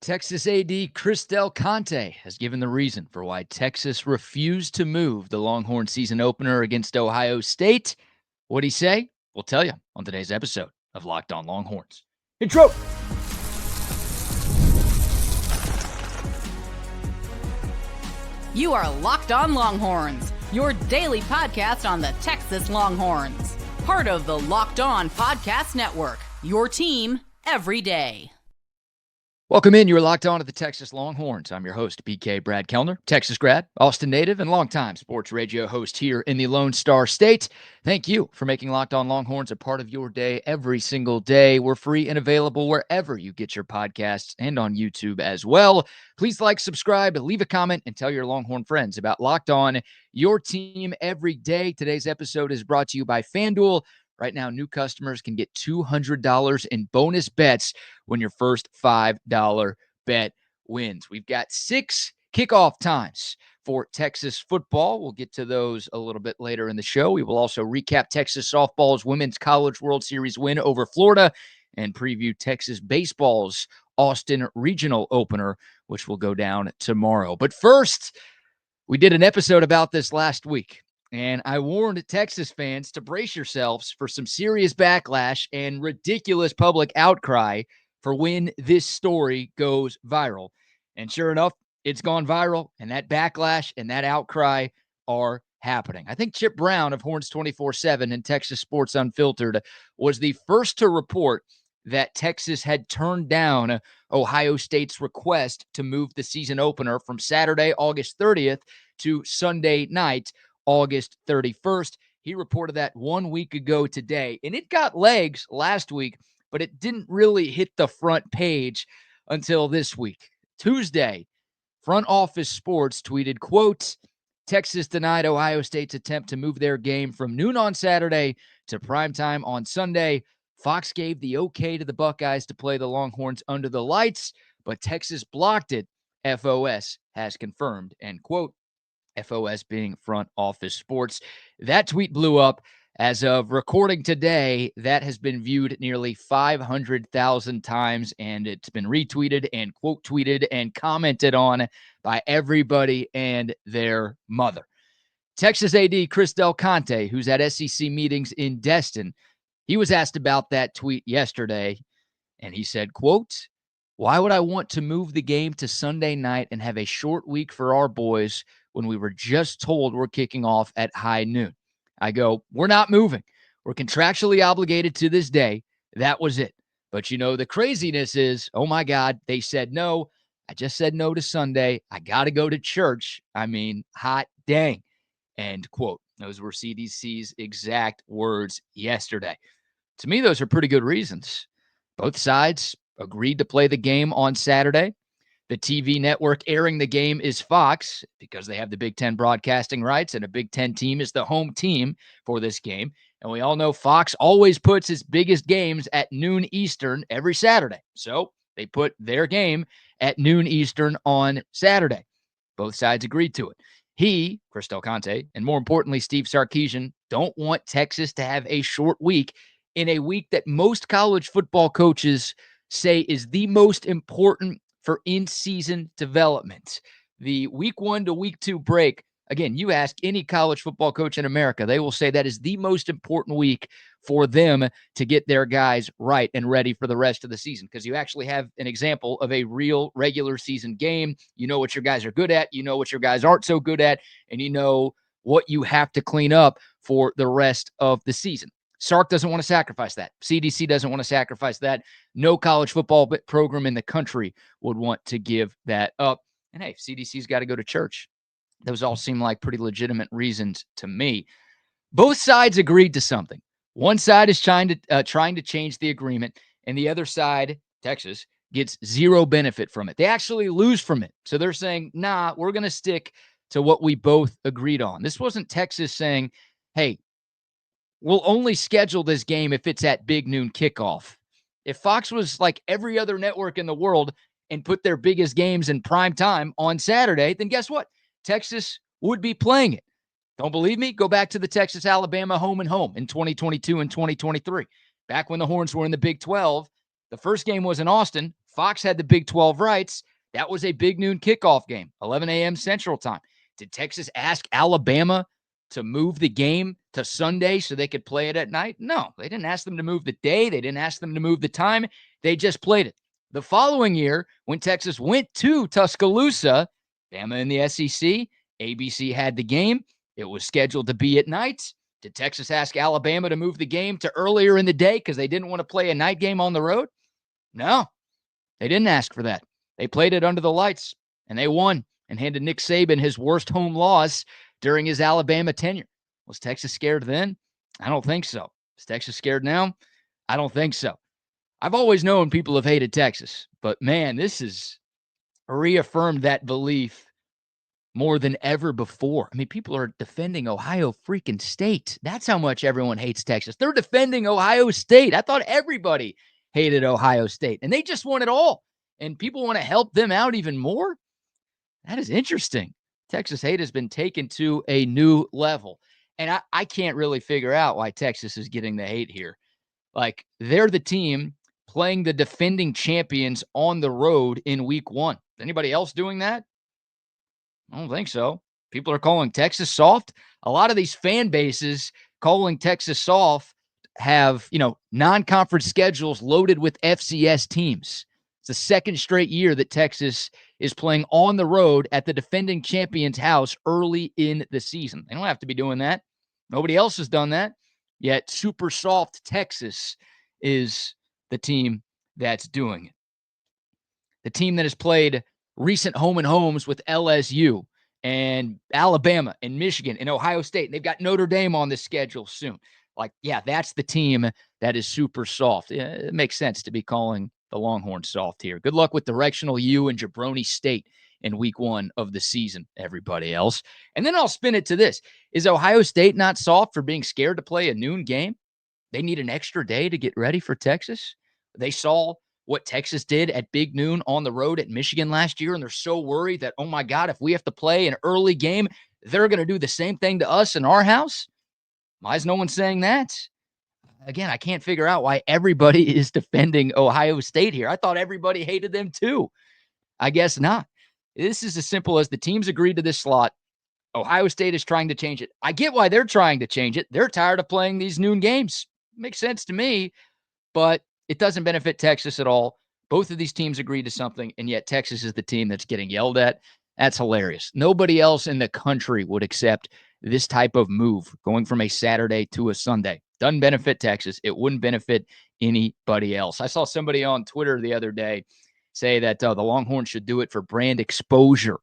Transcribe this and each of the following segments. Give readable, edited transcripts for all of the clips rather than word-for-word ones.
Texas AD Conte has given the reason for why Texas refused to move the Longhorn season opener against Ohio State. What'd he say? We'll tell you on today's episode of Locked On Longhorns. Intro! You are Locked On Longhorns, your daily podcast on the Texas Longhorns. Part of the Locked On Podcast Network, your team every day. Welcome in. You're locked on to the Texas Longhorns. I'm your host, BK Brad Kellner, Texas grad, Austin native, and longtime sports radio host here in the Lone Star State. Thank you for making Locked On Longhorns a part of your day every single day. We're free and available wherever you get your podcasts and on YouTube as well. Please like, subscribe, leave a comment, and tell your Longhorn friends about Locked On, your team every day. Today's episode is brought to you by FanDuel. Right now, new customers can get $200 in bonus bets when your first $5 bet wins. We've got 6 kickoff times for Texas football. We'll get to those a little bit later in the show. We will also recap Texas softball's Women's College World Series win over Florida and preview Texas baseball's Austin Regional opener, which will go down tomorrow. But first, we did an episode about this last week. And I warned Texas fans to brace yourselves for some serious backlash and ridiculous public outcry for when this story goes viral. And sure enough, it's gone viral, and that backlash and that outcry are happening. I think Chip Brown of Horns 24/7 and Texas Sports Unfiltered was the first to report that Texas had turned down Ohio State's request to move the season opener from Saturday, August 30th to Sunday night, August 31st. He reported that 1 week ago today, and it got legs last week, but it didn't really hit the front page until this week. Tuesday, Front Office Sports tweeted, quote, Texas denied Ohio State's attempt to move their game from noon on Saturday to primetime on Sunday. Fox gave the okay to the Buckeyes to play the Longhorns under the lights, but Texas blocked it. FOS has confirmed, end quote. FOS being Front Office Sports. That tweet blew up. As of recording today, that has been viewed nearly 500,000 times, and it's been retweeted and quote tweeted and commented on by everybody and their mother. Texas AD Conte, who's at SEC meetings in Destin, he was asked about that tweet yesterday, and he said, quote, why would I want to move the game to Sunday night and have a short week for our boys when we were just told we're kicking off at high noon? I go, we're not moving. We're contractually obligated to this day. That was it. But, the craziness is, oh, my God, they said no. I just said no to Sunday. I got to go to church. I mean, hot dang. End quote. Those were CDC's exact words yesterday. To me, those are pretty good reasons. Both sides agreed to play the game on Saturday. The TV network airing the game is Fox because they have the Big Ten broadcasting rights, and a Big Ten team is the home team for this game. And we all know Fox always puts its biggest games at noon Eastern every Saturday. So they put their game at noon Eastern on Saturday. Both sides agreed to it. He, Conte, and more importantly, Steve Sarkisian, don't want Texas to have a short week in a week that most college football coaches say is the most important for in-season development. The week 1 to week 2 break, again, you ask any college football coach in America, they will say that is the most important week for them to get their guys right and ready for the rest of the season, because you actually have an example of a real regular season game. You know what your guys are good at, you know what your guys aren't so good at, and you know what you have to clean up for the rest of the season. Sark doesn't want to sacrifice that. CDC doesn't want to sacrifice that. No college football program in the country would want to give that up. And hey, CDC's got to go to church. Those all seem like pretty legitimate reasons to me. Both sides agreed to something. One side is trying to change the agreement, and the other side, Texas, gets zero benefit from it. They actually lose from it. So they're saying, nah, we're going to stick to what we both agreed on. This wasn't Texas saying, hey, we'll only schedule this game if it's at big noon kickoff. If Fox was like every other network in the world and put their biggest games in prime time on Saturday, then guess what? Texas would be playing it. Don't believe me? Go back to the Texas-Alabama home and home in 2022 and 2023. Back when the Horns were in the Big 12, the first game was in Austin. Fox had the Big 12 rights. That was a big noon kickoff game, 11 a.m. Central Time. Did Texas ask Alabama to move the game to Sunday so they could play it at night? No, they didn't ask them to move the day. They didn't ask them to move the time. They just played it. The following year, when Texas went to Tuscaloosa, Bama in the SEC, ABC had the game. It was scheduled to be at night. Did Texas ask Alabama to move the game to earlier in the day because they didn't want to play a night game on the road? No, they didn't ask for that. They played it under the lights, and they won and handed Nick Saban his worst home loss during his Alabama tenure. Was Texas scared then? I don't think so. Is Texas scared now? I don't think so. I've always known people have hated Texas, but man, this has reaffirmed that belief more than ever before. I mean, people are defending Ohio freaking State. That's how much everyone hates Texas. They're defending Ohio State. I thought everybody hated Ohio State, and they just won it all. And people want to help them out even more? That is interesting. Texas hate has been taken to a new level. And I can't really figure out why Texas is getting the hate here. Like, they're the team playing the defending champions on the road in week 1. Is anybody else doing that? I don't think so. People are calling Texas soft. A lot of these fan bases calling Texas soft have, non-conference schedules loaded with FCS teams. It's the second straight year that Texas is playing on the road at the defending champion's house early in the season. They don't have to be doing that. Nobody else has done that. Yet super soft Texas is the team that's doing it. The team that has played recent home and homes with LSU and Alabama and Michigan and Ohio State. And they've got Notre Dame on the schedule soon. Like, yeah, that's the team that is super soft. Yeah, it makes sense to be calling the Longhorns soft here. Good luck with Directional U and Jabroni State in week 1 of the season, everybody else. And then I'll spin it to this. Is Ohio State not soft for being scared to play a noon game? They need an extra day to get ready for Texas. They saw what Texas did at Big Noon on the road at Michigan last year, and they're so worried that, oh my God, if we have to play an early game, they're going to do the same thing to us in our house? Why is no one saying that? Again, I can't figure out why everybody is defending Ohio State here. I thought everybody hated them too. I guess not. This is as simple as the teams agreed to this slot. Ohio State is trying to change it. I get why they're trying to change it. They're tired of playing these noon games. Makes sense to me, but it doesn't benefit Texas at all. Both of these teams agreed to something, and yet Texas is the team that's getting yelled at. That's hilarious. Nobody else in the country would accept this type of move, going from a Saturday to a Sunday. Doesn't benefit Texas. It wouldn't benefit anybody else. I saw somebody on Twitter the other day say that the Longhorns should do it for brand exposure.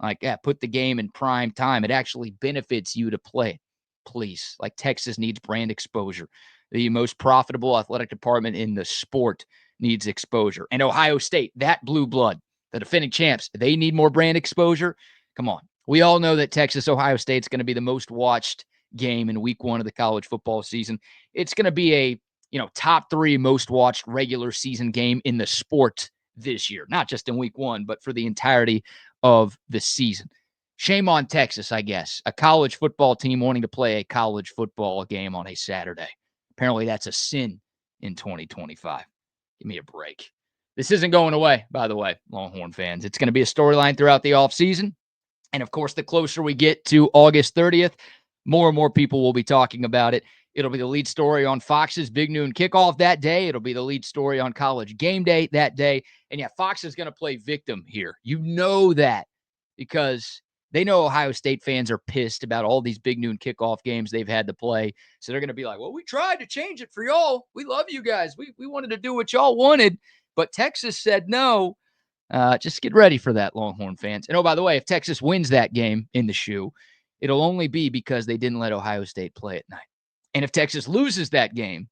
Like, yeah, put the game in prime time. It actually benefits you to play. Please. Like, Texas needs brand exposure. The most profitable athletic department in the sport needs exposure. And Ohio State, that blue blood, the defending champs, they need more brand exposure. Come on. We all know that Texas-Ohio State is going to be the most watched game in week 1 of the college football season. It's going to be a, top 3 most watched regular season game in the sport this year. Not just in week 1, but for the entirety of the season. Shame on Texas, I guess. A college football team wanting to play a college football game on a Saturday. Apparently that's a sin in 2025. Give me a break. This isn't going away, by the way, Longhorn fans. It's going to be a storyline throughout the offseason. And, of course, the closer we get to August 30th, more and more people will be talking about it. It'll be the lead story on Fox's Big Noon Kickoff that day. It'll be the lead story on College Game Day that day. And, yeah, Fox is going to play victim here. You know that because they know Ohio State fans are pissed about all these Big Noon Kickoff games they've had to play. So they're going to be like, well, we tried to change it for y'all. We love you guys. We wanted to do what y'all wanted. But Texas said no. Just get ready for that, Longhorn fans. And, oh, by the way, if Texas wins that game in the shoe, it'll only be because they didn't let Ohio State play at night. And if Texas loses that game,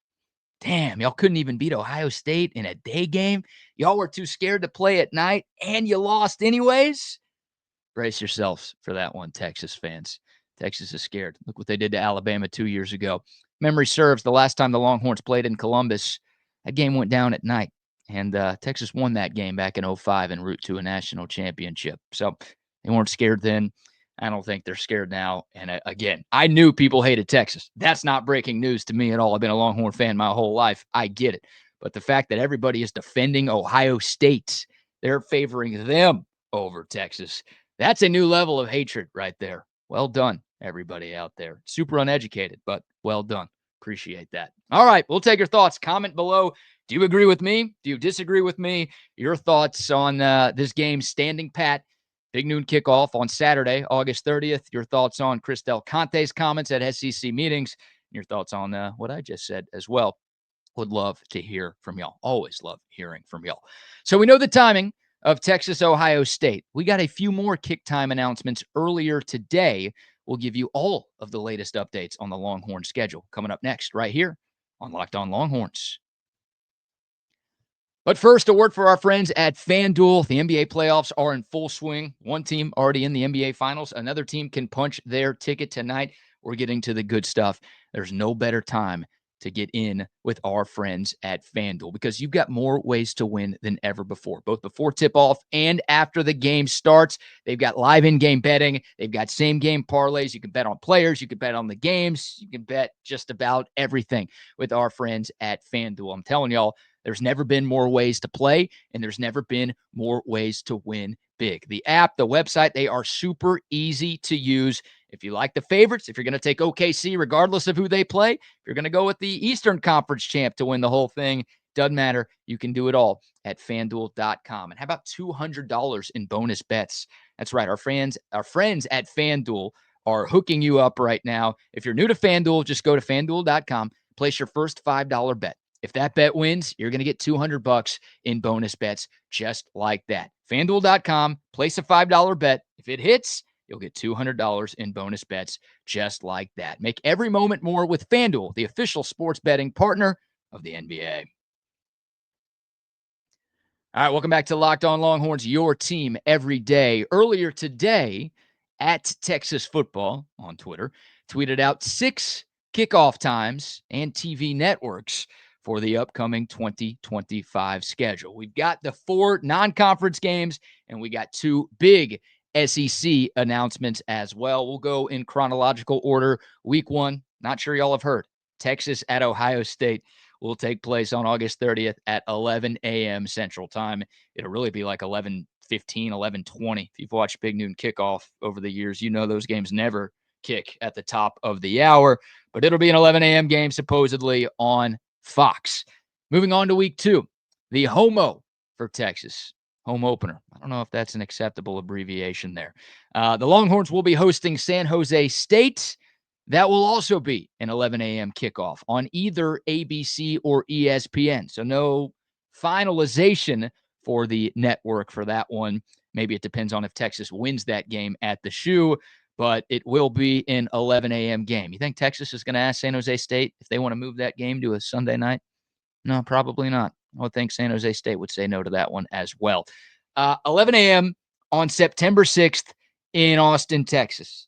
damn, y'all couldn't even beat Ohio State in a day game. Y'all were too scared to play at night, and you lost anyways. Brace yourselves for that one, Texas fans. Texas is scared. Look what they did to Alabama 2 years ago. Memory serves, the last time the Longhorns played in Columbus, that game went down at night. And Texas won that game back in 2005 en route to a national championship. So they weren't scared then. I don't think they're scared now. And again, I knew people hated Texas. That's not breaking news to me at all. I've been a Longhorn fan my whole life. I get it. But the fact that everybody is defending Ohio State, they're favoring them over Texas. That's a new level of hatred right there. Well done, everybody out there. Super uneducated, but well done. Appreciate that. All right, we'll take your thoughts. Comment below. Do you agree with me? Do you disagree with me? Your thoughts on this game standing pat. Big noon kickoff on Saturday, August 30th. Your thoughts on Christel Conte's comments at SEC meetings. Your thoughts on what I just said as well. Would love to hear from y'all. Always love hearing from y'all. So we know the timing of Texas, Ohio State. We got a few more kick time announcements earlier today. We'll give you all of the latest updates on the Longhorn schedule coming up next right here on Locked On Longhorns. But first, a word for our friends at FanDuel. The NBA playoffs are in full swing. One team already in the NBA Finals. Another team can punch their ticket tonight. We're getting to the good stuff. There's no better time to get in with our friends at FanDuel because you've got more ways to win than ever before, both before tip-off and after the game starts. They've got live in-game betting. They've got same-game parlays. You can bet on players. You can bet on the games. You can bet just about everything with our friends at FanDuel. I'm telling y'all, there's never been more ways to play, and there's never been more ways to win big. The app, the website, they are super easy to use. If you like the favorites, if you're going to take OKC, regardless of who they play, if you're going to go with the Eastern Conference champ to win the whole thing, doesn't matter. You can do it all at FanDuel.com. And how about $200 in bonus bets? That's right. Our friends at FanDuel are hooking you up right now. If you're new to FanDuel, just go to FanDuel.com, place your first $5 bet. If that bet wins, you're going to get $200 in bonus bets just like that. FanDuel.com, place a $5 bet. If it hits, you'll get $200 in bonus bets just like that. Make every moment more with FanDuel, the official sports betting partner of the NBA. All right, welcome back to Locked On Longhorns, your team every day. Earlier today, at Texas Football on Twitter, tweeted out 6 kickoff times and TV networks for the upcoming 2025 schedule. We've got the 4 non-conference games, and we got 2 big SEC announcements as well. We'll go in chronological order. Week 1, not sure y'all have heard, Texas at Ohio State will take place on August 30th at 11 a.m. Central Time. It'll really be like 11:15, 11:20. If you've watched Big Noon Kickoff over the years, you know those games never kick at the top of the hour, but it'll be an 11 a.m. game supposedly on Fox. Moving on to week 2, the HOMO for Texas. Home opener. I don't know if that's an acceptable abbreviation there. The Longhorns will be hosting San Jose State. That will also be an 11 a.m. kickoff on either ABC or ESPN. So no finalization for the network for that one. Maybe it depends on if Texas wins that game at the Shoe, but it will be an 11 a.m. game. You think Texas is going to ask San Jose State if they want to move that game to a Sunday night? No, probably not. I would think San Jose State would say no to that one as well. 11 a.m. on September 6th in Austin, Texas.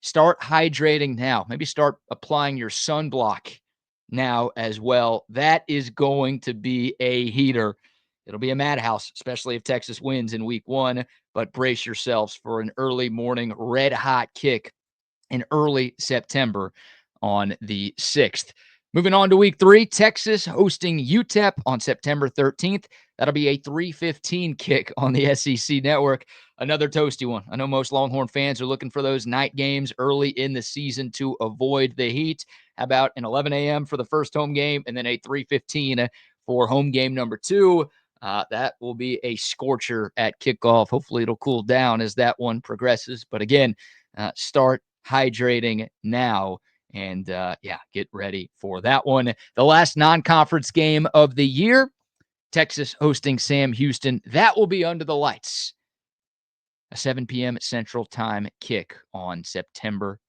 Start hydrating now. Maybe start applying your sunblock now as well. That is going to be a heater. It'll be a madhouse, especially if Texas wins in week 1, but brace yourselves for an early morning red-hot kick in early September on the 6th. Moving on to week 3, Texas hosting UTEP on September 13th. That'll be a 3:15 kick on the SEC network. Another toasty one. I know most Longhorn fans are looking for those night games early in the season to avoid the heat. How about an 11 a.m. for the first home game and then a 3:15 for home game number 2? That will be a scorcher at kickoff. Hopefully it'll cool down as that one progresses. But again, start hydrating now. And, get ready for that one. The last non-conference game of the year, Texas hosting Sam Houston. That will be under the lights. A 7 p.m. Central Time kick on September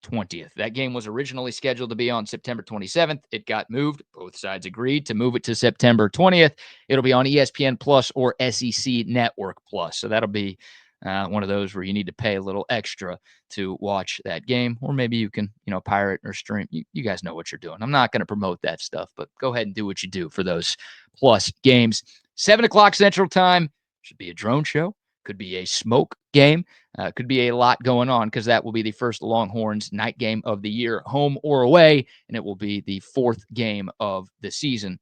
20th. That game was originally scheduled to be on September 27th. It got moved. Both sides agreed to move it to September 20th. It'll be on ESPN Plus or SEC Network Plus. So that'll be one of those where you need to pay a little extra to watch that game, or maybe you can, pirate or stream. You guys know what you're doing. I'm not going to promote that stuff, but go ahead and do what you do for those plus games. 7 o'clock Central Time should be a drone show. Could be a smoke game. Could be a lot going on because that will be the first Longhorns night game of the year, home or away, and it will be the 4th game of the season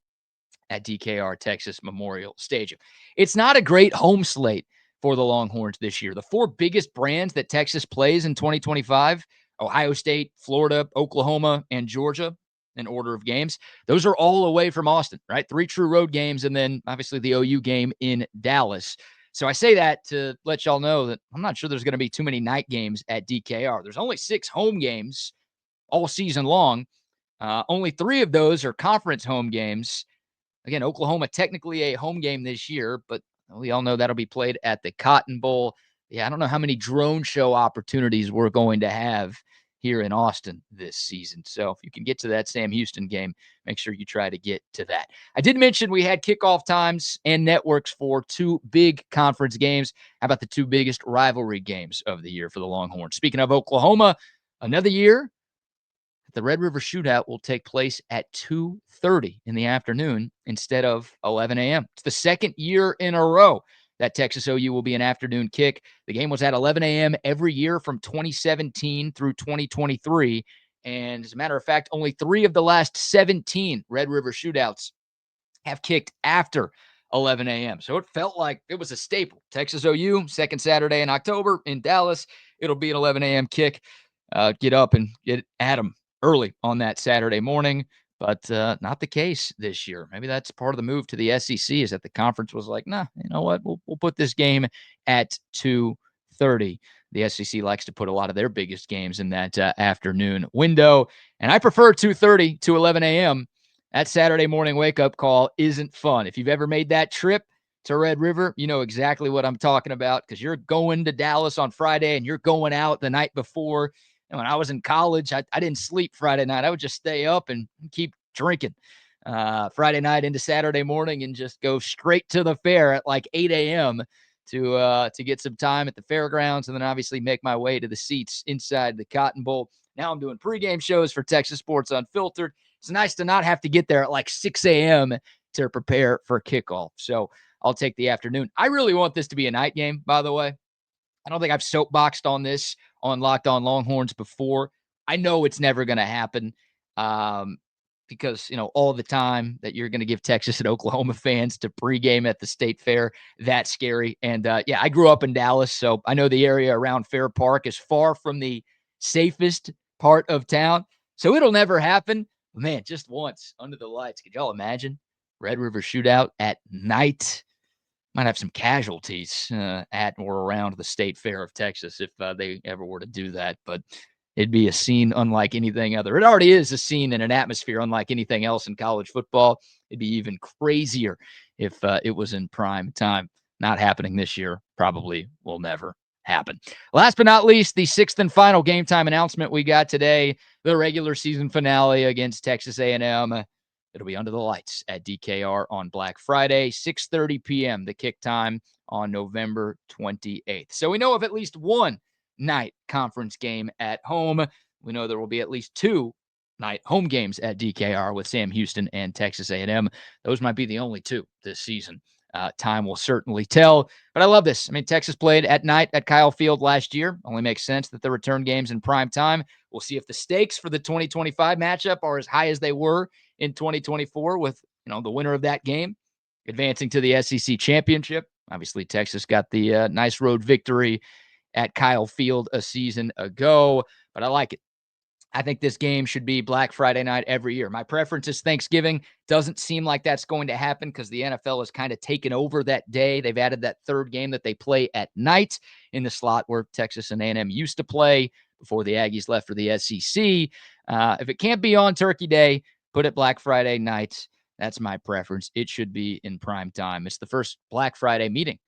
at DKR Texas Memorial Stadium. It's not a great home slate for the Longhorns this year. The four biggest brands that Texas plays in 2025, Ohio State, Florida, Oklahoma, and Georgia, in order of games, those are all away from Austin, right? 3 true road games, and then obviously the OU game in Dallas. So I say that to let y'all know that I'm not sure there's going to be too many night games at DKR. There's only 6 home games all season long. Only 3 of those are conference home games. Again, Oklahoma technically a home game this year, but we all know that'll be played at the Cotton Bowl. Yeah, I don't know how many drone show opportunities we're going to have here in Austin this season. So if you can get to that Sam Houston game, make sure you try to get to that. I did mention we had kickoff times and networks for 2 big conference games. How about the 2 biggest rivalry games of the year for the Longhorns? Speaking of Oklahoma, another year, the Red River Shootout will take place at 2:30 in the afternoon instead of 11 a.m. It's the second year in a row that Texas OU will be an afternoon kick. The game was at 11 a.m. every year from 2017 through 2023. And as a matter of fact, only 3 of the last 17 Red River Shootouts have kicked after 11 a.m. So it felt like it was a staple. Texas OU, second Saturday in October in Dallas. It'll be an 11 a.m. kick. Get up and get at them early on that Saturday morning, but not the case this year. Maybe that's part of the move to the SEC is that the conference was like, nah, you know what? We'll put this game at 2:30. The SEC likes to put a lot of their biggest games in that afternoon window, and I prefer 2:30 to 11 a.m. That Saturday morning wake-up call isn't fun. If you've ever made that trip to Red River, you know exactly what I'm talking about because you're going to Dallas on Friday and you're going out the night before. And when I was in college, I didn't sleep Friday night. I would just stay up and keep drinking Friday night into Saturday morning and just go straight to the fair at like 8 a.m. to get some time at the fairgrounds and then obviously make my way to the seats inside the Cotton Bowl. Now I'm doing pregame shows for Texas Sports Unfiltered. It's nice to not have to get there at like 6 a.m. to prepare for kickoff. So I'll take the afternoon. I really want this to be a night game, by the way. I don't think I've soapboxed on this on Locked On Longhorns before. I know it's never going to happen because, you know, all the time that you're going to give Texas and Oklahoma fans to pregame at the State Fair, that's scary. And, yeah, I grew up in Dallas, so I know the area around Fair Park is far from the safest part of town. So it'll never happen. Man, just once under the lights. Could y'all imagine? Red River Shootout at night. Might have some casualties at or around the State Fair of Texas if they ever were to do that. But it'd be a scene unlike anything other. It already is a scene and an atmosphere unlike anything else in college football. It'd be even crazier if it was in prime time. Not happening this year. Probably will never happen. Last but not least, the 6th and final game time announcement we got today, the regular season finale against Texas A&M. It'll be under the lights at DKR on Black Friday, 6:30 p.m., the kick time on November 28th. So we know of at least one night conference game at home. We know there will be at least 2 night home games at DKR with Sam Houston and Texas A&M. Those might be the only 2 this season. Time will certainly tell. But I love this. I mean, Texas played at night at Kyle Field last year. Only makes sense that the return games in prime time. We'll see if the stakes for the 2025 matchup are as high as they were in 2024 with, you know, the winner of that game advancing to the SEC championship. Obviously, Texas got the nice road victory at Kyle Field a season ago, but I like it. I think this game should be Black Friday night every year. My preference is Thanksgiving. Doesn't seem like that's going to happen because the NFL has kind of taken over that day. They've added that 3rd game that they play at night in the slot where Texas and A&M used to play before the Aggies left for the SEC. If it can't be on Turkey Day, put it Black Friday night. That's my preference. It should be in prime time. It's the first Black Friday meeting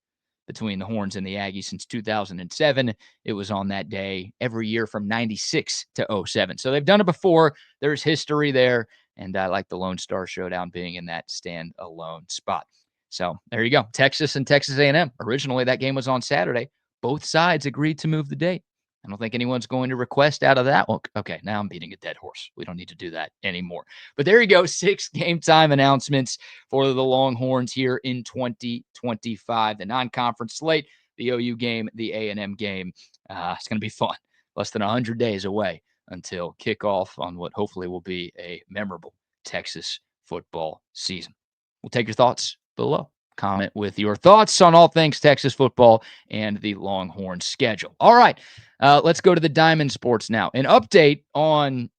between the Horns and the Aggies since 2007. It was on that day every year from 96 to 07. So they've done it before. There's history there. And I like the Lone Star Showdown being in that stand-alone spot. So there you go. Texas and Texas A&M. Originally, that game was on Saturday. Both sides agreed to move the date. I don't think anyone's going to request out of that one. Okay, now I'm beating a dead horse. We don't need to do that anymore. But there you go, 6 game time announcements for the Longhorns here in 2025. The non-conference slate, the OU game, the A&M game. It's going to be fun. Less than 100 days away until kickoff on what hopefully will be a memorable Texas football season. We'll take your thoughts below. Comment with your thoughts on all things Texas football and the Longhorns schedule. All right, let's go to the Diamond Sports now. An update on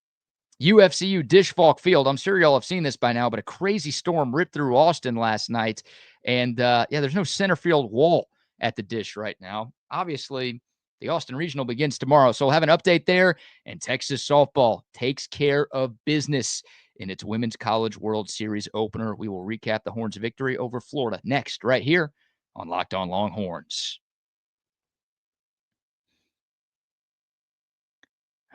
UFCU Dish Falk Field. I'm sure y'all have seen this by now, but a crazy storm ripped through Austin last night. And there's no center field wall at the Dish right now. Obviously, the Austin Regional begins tomorrow. So we'll have an update there. And Texas softball takes care of business in its Women's College World Series opener. We will recap the Horns' victory over Florida next, right here on Locked On Longhorns.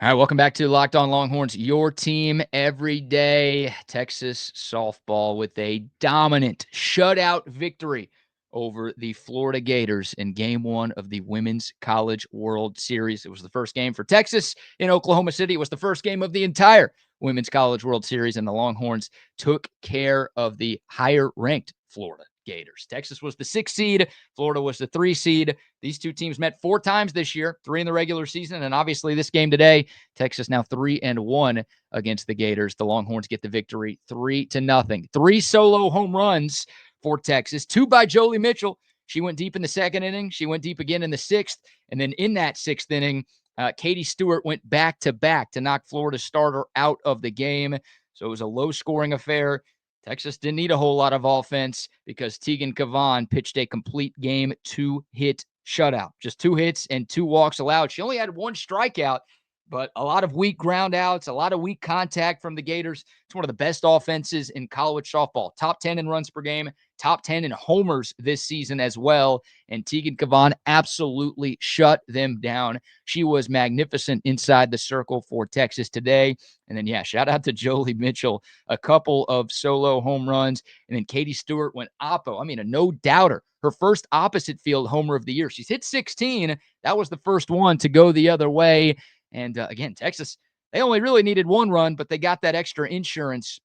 All right, welcome back to Locked On Longhorns, your team every day. Texas softball with a dominant shutout victory over the Florida Gators in Game 1 of the Women's College World Series. It was the first game for Texas in Oklahoma City. It was the first game of the entire Women's College World Series, and the Longhorns took care of the higher-ranked Florida Gators. Texas was the 6th seed. Florida was the 3 seed. These two teams met 4 times this year, 3 in the regular season, and obviously this game today, Texas now 3-1 against the Gators. The Longhorns get the victory 3-0. 3 solo home runs for Texas, 2 by Jolie Mitchell. She went deep in the 2nd inning. She went deep again in the 6th. And then in that 6th inning, Katie Stewart went back-to-back to knock Florida's starter out of the game. So it was a low-scoring affair. Texas didn't need a whole lot of offense because Tegan Cavan pitched a complete game 2-hit shutout. Just 2 hits and 2 walks allowed. She only had 1 strikeout, but a lot of weak ground outs, a lot of weak contact from the Gators. It's one of the best offenses in college softball. Top 10 in runs per game, top 10 in homers this season as well. And Tegan Cavan absolutely shut them down. She was magnificent inside the circle for Texas today. And then, shout out to Jolie Mitchell, a couple of solo home runs. And then Katie Stewart went oppo. I mean, a no-doubter. Her first opposite field homer of the year. She's hit 16. That was the first one to go the other way. And again, Texas, they only really needed 1 run, but they got that extra insurance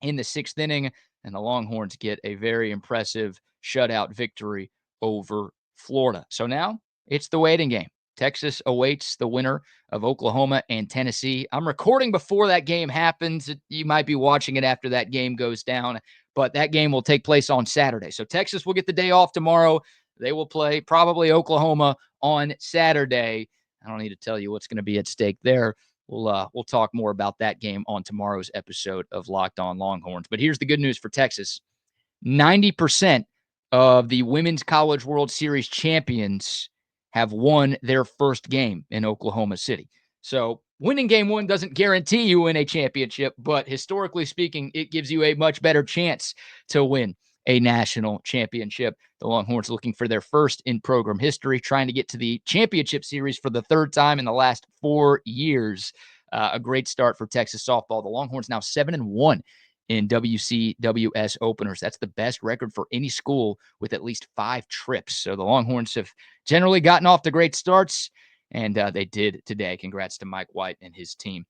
in the 6th inning. And the Longhorns get a very impressive shutout victory over Florida. So now it's the waiting game. Texas awaits the winner of Oklahoma and Tennessee. I'm recording before that game happens. You might be watching it after that game goes down, but that game will take place on Saturday. So Texas will get the day off tomorrow. They will play probably Oklahoma on Saturday. I don't need to tell you what's going to be at stake there. We'll talk more about that game on tomorrow's episode of Locked On Longhorns. But here's the good news for Texas. 90% of the Women's College World Series champions have won their first game in Oklahoma City. So winning game 1 doesn't guarantee you win a championship, but historically speaking, it gives you a much better chance to win a national championship. The Longhorns looking for their first in program history, trying to get to the championship series for the 3rd time in the last 4 years. A great start for Texas softball. The Longhorns now 7-1 in WCWS openers. That's the best record for any school with at least 5 trips. So the Longhorns have generally gotten off to great starts, and they did today. Congrats to Mike White and his team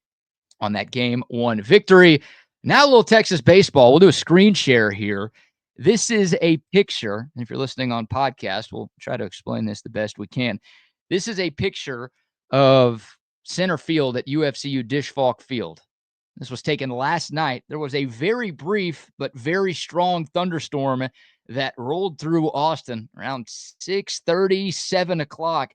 on that Game 1 victory. Now a little Texas baseball. We'll do a screen share here. This is a picture, and if you're listening on podcast, we'll try to explain this the best we can. This is a picture of center field at UFCU Dish Falk Field. This was taken last night. There was a very brief but very strong thunderstorm that rolled through Austin around 6:30, 7 o'clock.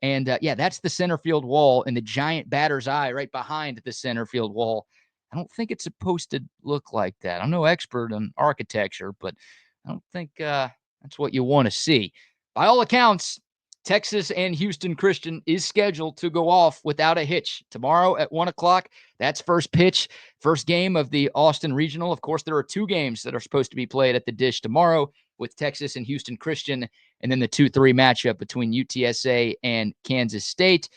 And that's the center field wall and the giant batter's eye right behind the center field wall. I don't think it's supposed to look like that. I'm no expert on architecture, but I don't think that's what you want to see. By all accounts, Texas and Houston Christian is scheduled to go off without a hitch. Tomorrow at 1 o'clock, that's first pitch, first game of the Austin Regional. Of course, there are 2 games that are supposed to be played at the Dish tomorrow with Texas and Houston Christian, and then the 2-3 matchup between UTSA and Kansas State.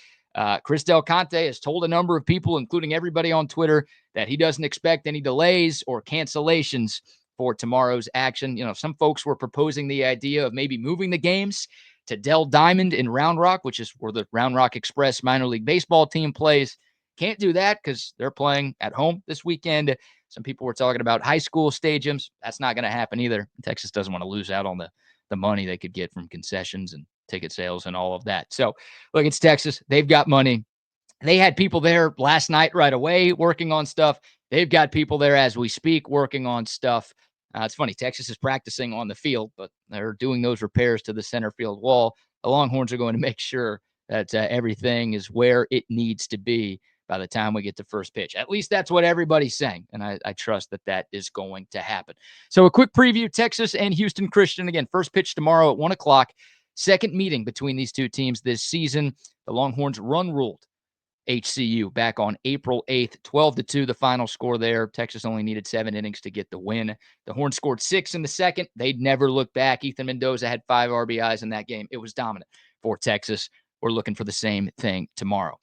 Chris Del Conte has told a number of people, including everybody on Twitter, that he doesn't expect any delays or cancellations for tomorrow's action. You know, some folks were proposing the idea of maybe moving the games to Dell Diamond in Round Rock, which is where the Round Rock Express minor league baseball team plays. Can't do that because they're playing at home this weekend. Some people were talking about high school stadiums. That's not going to happen either. Texas doesn't want to lose out on the money they could get from concessions and ticket sales and all of that. So, look, it's Texas. They've got money. They had people there last night right away working on stuff. They've got people there as we speak working on stuff. It's funny, Texas is practicing on the field, but they're doing those repairs to the center field wall. The Longhorns are going to make sure that everything is where it needs to be by the time we get to first pitch. At least that's what everybody's saying, and I trust that that is going to happen. So a quick preview, Texas and Houston Christian. Again, first pitch tomorrow at 1 o'clock. Second meeting between these two teams this season. The Longhorns run-ruled HCU back on April 8th, 12-2, the final score there. Texas only needed 7 innings to get the win. The Horns scored 6 in the second. They'd never look back. Ethan Mendoza had 5 RBIs in that game. It was dominant for Texas. We're looking for the same thing tomorrow.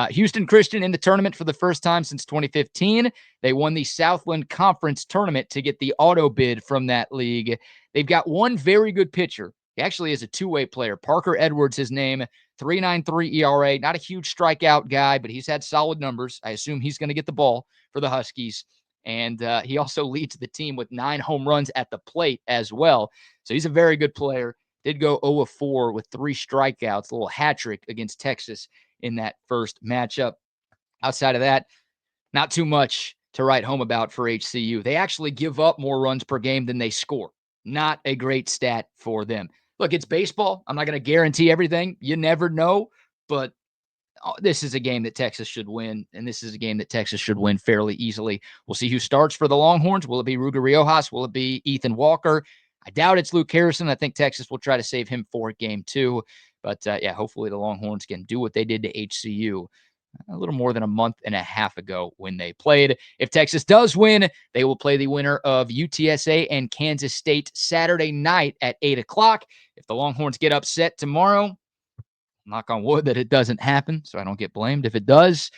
Houston Christian in the tournament for the first time since 2015. They won the Southland Conference tournament to get the auto bid from that league. They've got one very good pitcher. He actually is a two-way player. Parker Edwards, his name, 3.93 ERA. Not a huge strikeout guy, but he's had solid numbers. I assume he's going to get the ball for the Huskies. And he also leads the team with 9 home runs at the plate as well. So he's a very good player. Did go 0-4 with 3 strikeouts, a little hat trick against Texas in that first matchup. Outside of that, not too much to write home about for HCU. They actually give up more runs per game than they score. Not a great stat for them. Look, it's baseball. I'm not going to guarantee everything. You never know. But this is a game that Texas should win, and this is a game that Texas should win fairly easily. We'll see who starts for the Longhorns. Will it be Ruger Riojas? Will it be Ethan Walker? I doubt it's Luke Harrison. I think Texas will try to save him for game 2. But, yeah, hopefully the Longhorns can do what they did to HCU a little more than a month and a half ago when they played. If Texas does win, they will play the winner of UTSA and Kansas State Saturday night at 8 o'clock. If the Longhorns get upset tomorrow, knock on wood that it doesn't happen, so I don't get blamed. If it does,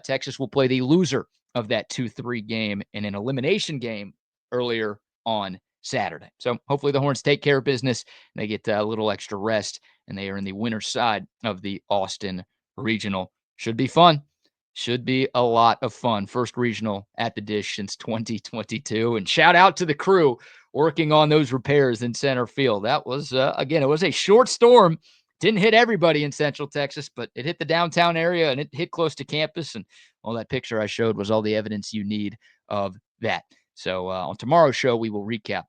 Texas will play the loser of that 2-3 game in an elimination game earlier on Saturday. So hopefully the Horns take care of business. And they get a little extra rest, and they are in the winner's side of the Austin Regional. Should be fun. Should be a lot of fun. First regional at the Dish since 2022. And shout out to the crew working on those repairs in center field. That was, again, it was a short storm. Didn't hit everybody in Central Texas, but it hit the downtown area and it hit close to campus. And all that picture I showed was all the evidence you need of that. So on tomorrow's show, we will recap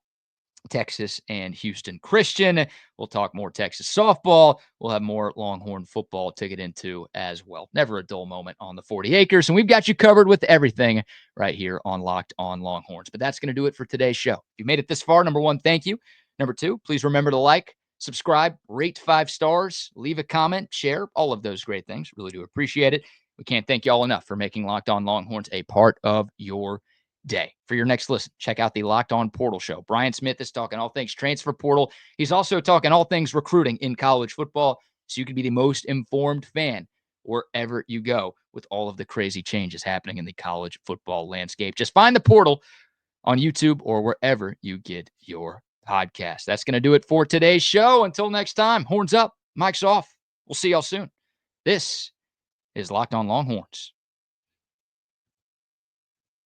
Texas and Houston Christian. We'll talk more Texas softball. We'll have more Longhorn football to get into as well. Never a dull moment on the 40 acres. And we've got you covered with everything right here on Locked On Longhorns. But that's going to do it for today's show. If you made it this far, number 1, thank you. Number 2, please remember to like, subscribe, rate 5 stars, leave a comment, share, all of those great things. Really do appreciate it. We can't thank you all enough for making Locked On Longhorns a part of your day. For your next listen, check out the Locked On Portal Show. Brian Smith is talking all things transfer portal. He's also talking all things recruiting in college football, so you can be the most informed fan wherever you go with all of the crazy changes happening in the college football landscape. Just find the portal on YouTube or wherever you get your podcast. That's going to do it for today's show. Until next time, horns up, mics off. We'll see y'all soon. This is Locked On Longhorns.